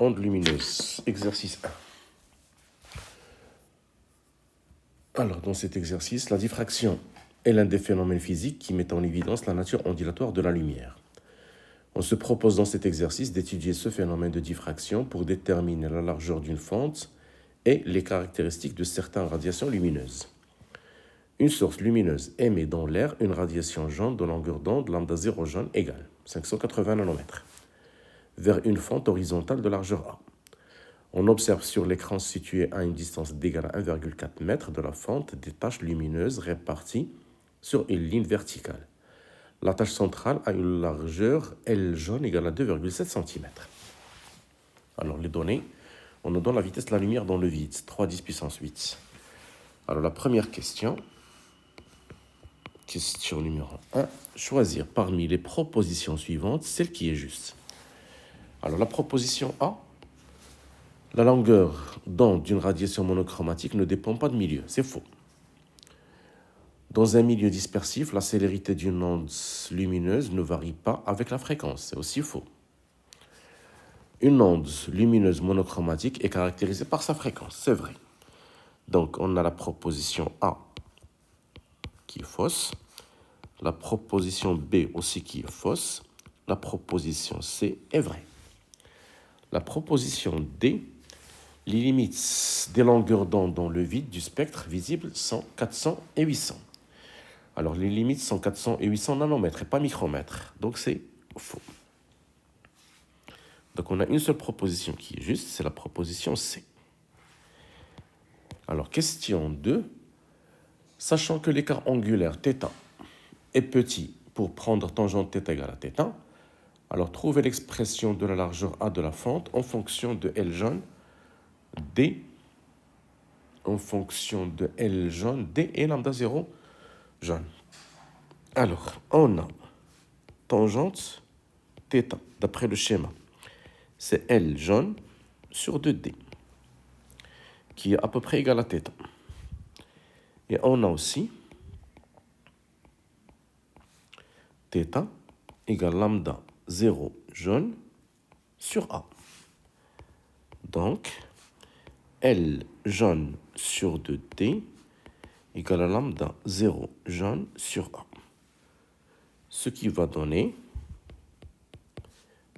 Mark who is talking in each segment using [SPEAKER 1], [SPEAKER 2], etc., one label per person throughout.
[SPEAKER 1] Onde lumineuse, exercice 1. Alors, dans cet exercice, la diffraction est l'un des phénomènes physiques qui mettent en évidence la nature ondulatoire de la lumière. On se propose dans cet exercice d'étudier ce phénomène de diffraction pour déterminer la largeur d'une fente et les caractéristiques de certaines radiations lumineuses. Une source lumineuse émet dans l'air une radiation jaune de longueur d'onde lambda 0 jaune égale 580 nanomètres vers une fente horizontale de largeur A. On observe sur l'écran situé à une distance d'égale à 1,4 m de la fente des taches lumineuses réparties sur une ligne verticale. La tache centrale a une largeur L jaune égale à 2,7 cm. Alors les données, on nous donne la vitesse de la lumière dans le vide, 3 10 puissance 8. Alors la première question numéro 1, choisir parmi les propositions suivantes celle qui est juste. Alors la proposition A, la longueur d'onde d'une radiation monochromatique ne dépend pas de milieu, c'est faux. Dans un milieu dispersif, la célérité d'une onde lumineuse ne varie pas avec la fréquence, c'est aussi faux. Une onde lumineuse monochromatique est caractérisée par sa fréquence, c'est vrai. Donc on a la proposition A qui est fausse, la proposition B aussi qui est fausse, la proposition C est vraie. La proposition D, les limites des longueurs d'onde dans le vide du spectre visible sont 400 et 800. Alors les limites sont 400 et 800 nanomètres et pas micromètres, donc c'est faux. Donc on a une seule proposition qui est juste, c'est la proposition C. Alors question 2, sachant que l'écart angulaire θ est petit pour prendre tangente θ égale à θ, alors trouvez l'expression de la largeur A de la fente en fonction de L jaune, D, en fonction de L jaune, D et lambda 0 jaune. Alors, on a tangente θ, d'après le schéma. C'est L jaune sur 2D, qui est à peu près égal à θ. Et on a aussi θ égale lambda 0 jaune sur A. Donc, L jaune sur 2D égale à lambda 0 jaune sur A. Ce qui va donner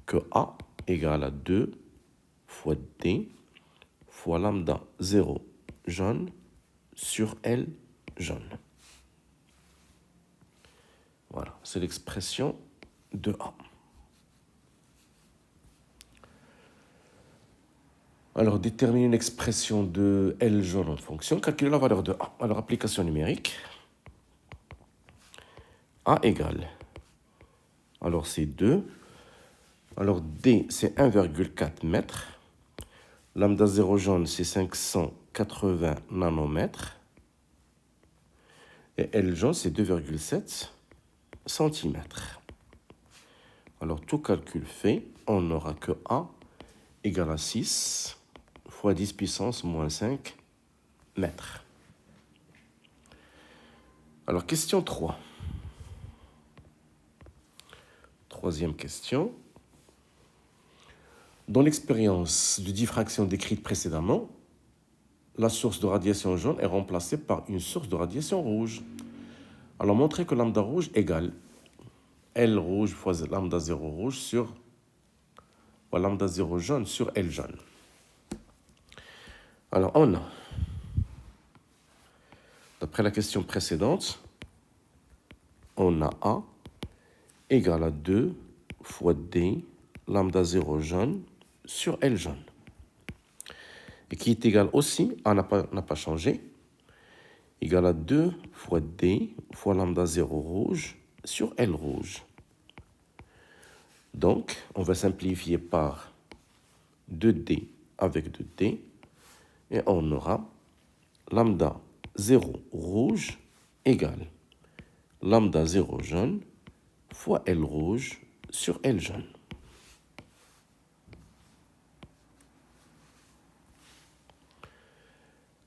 [SPEAKER 1] que A égale à 2 fois D fois lambda 0 jaune sur L jaune. Voilà, c'est l'expression de A. Alors, déterminer une expression de L jaune en fonction, calculer la valeur de A. Alors, application numérique. A égale. Alors, c'est 2. Alors, D, c'est 1,4 m. Lambda 0 jaune, c'est 580 nanomètres. Et L jaune, c'est 2,7 cm. Alors, tout calcul fait, on n'aura que A égale à 6 fois 10 puissance moins 5 mètres. Alors, question 3. Troisième question. Dans l'expérience de diffraction décrite précédemment, la source de radiation jaune est remplacée par une source de radiation rouge. Alors, montrez que lambda rouge égale L rouge fois lambda 0 rouge sur lambda 0 jaune sur L jaune. Alors, on a, d'après la question précédente, on a A égale à 2 fois D lambda 0 jaune sur L jaune. Et qui est égal aussi, A n'a pas changé, égal à 2 fois D fois lambda 0 rouge sur L rouge. Donc, on va simplifier par 2D avec 2D, et on aura lambda 0 rouge égale lambda 0 jaune fois L rouge sur L jaune.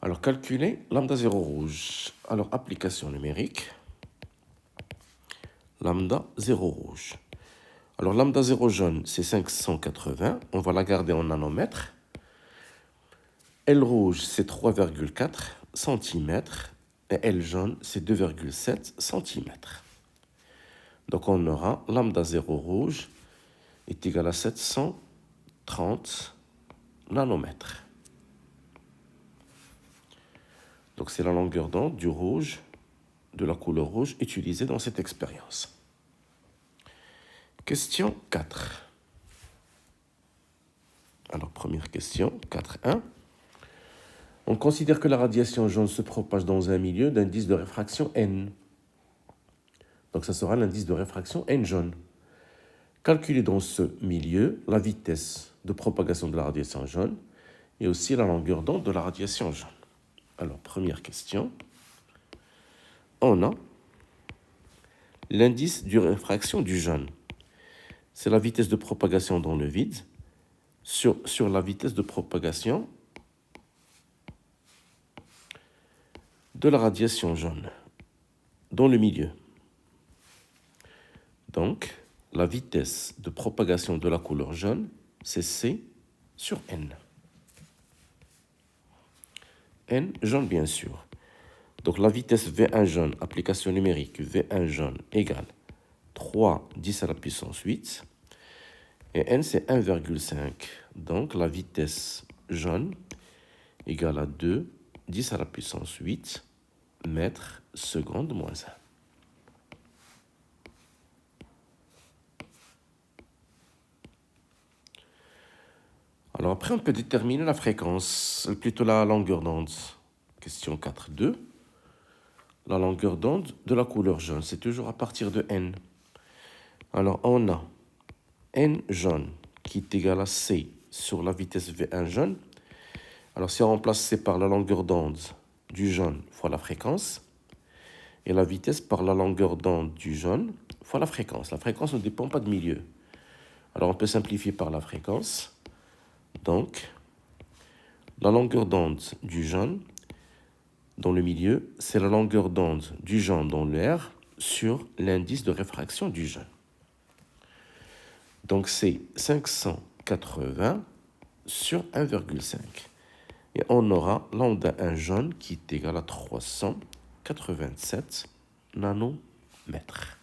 [SPEAKER 1] Alors, calculer lambda 0 rouge. Alors, application numérique, lambda 0 rouge. Alors, lambda 0 jaune, c'est 580. On va la garder en nanomètres. L rouge, c'est 3,4 cm. Et L jaune, c'est 2,7 cm. Donc, on aura lambda 0 rouge est égal à 730 nanomètres. Donc, c'est la longueur d'onde du rouge, de la couleur rouge utilisée dans cette expérience. Question 4. Alors, première question, 4.1. On considère que la radiation jaune se propage dans un milieu d'indice de réfraction n. Donc, ça sera l'indice de réfraction n jaune. Calculez dans ce milieu la vitesse de propagation de la radiation jaune et aussi la longueur d'onde de la radiation jaune. Alors, première question. On a l'indice de réfraction du jaune. C'est la vitesse de propagation dans le vide sur la vitesse de propagation de la radiation jaune dans le milieu. Donc, la vitesse de propagation de la couleur jaune, c'est C sur N. N jaune, bien sûr. Donc, la vitesse V1 jaune, application numérique, V1 jaune égale 3 10 à la puissance 8. Et N, c'est 1,5. Donc, la vitesse jaune égale à 2 10 à la puissance 8 mètres seconde moins 1. Alors après, on peut déterminer la fréquence, plutôt la longueur d'onde. Question 4.2. La longueur d'onde de la couleur jaune, c'est toujours à partir de N. Alors on a N jaune qui est égal à C sur la vitesse V1 jaune. Alors si on remplace C par la longueur d'onde du jaune fois la fréquence, et la vitesse par la longueur d'onde du jaune fois la fréquence. La fréquence ne dépend pas de milieu. Alors on peut simplifier par la fréquence. Donc, la longueur d'onde du jaune dans le milieu, c'est la longueur d'onde du jaune dans l'air sur l'indice de réfraction du jaune. Donc, c'est 580 sur 1,5. Et on aura lambda 1 jaune qui est égal à 387 nanomètres.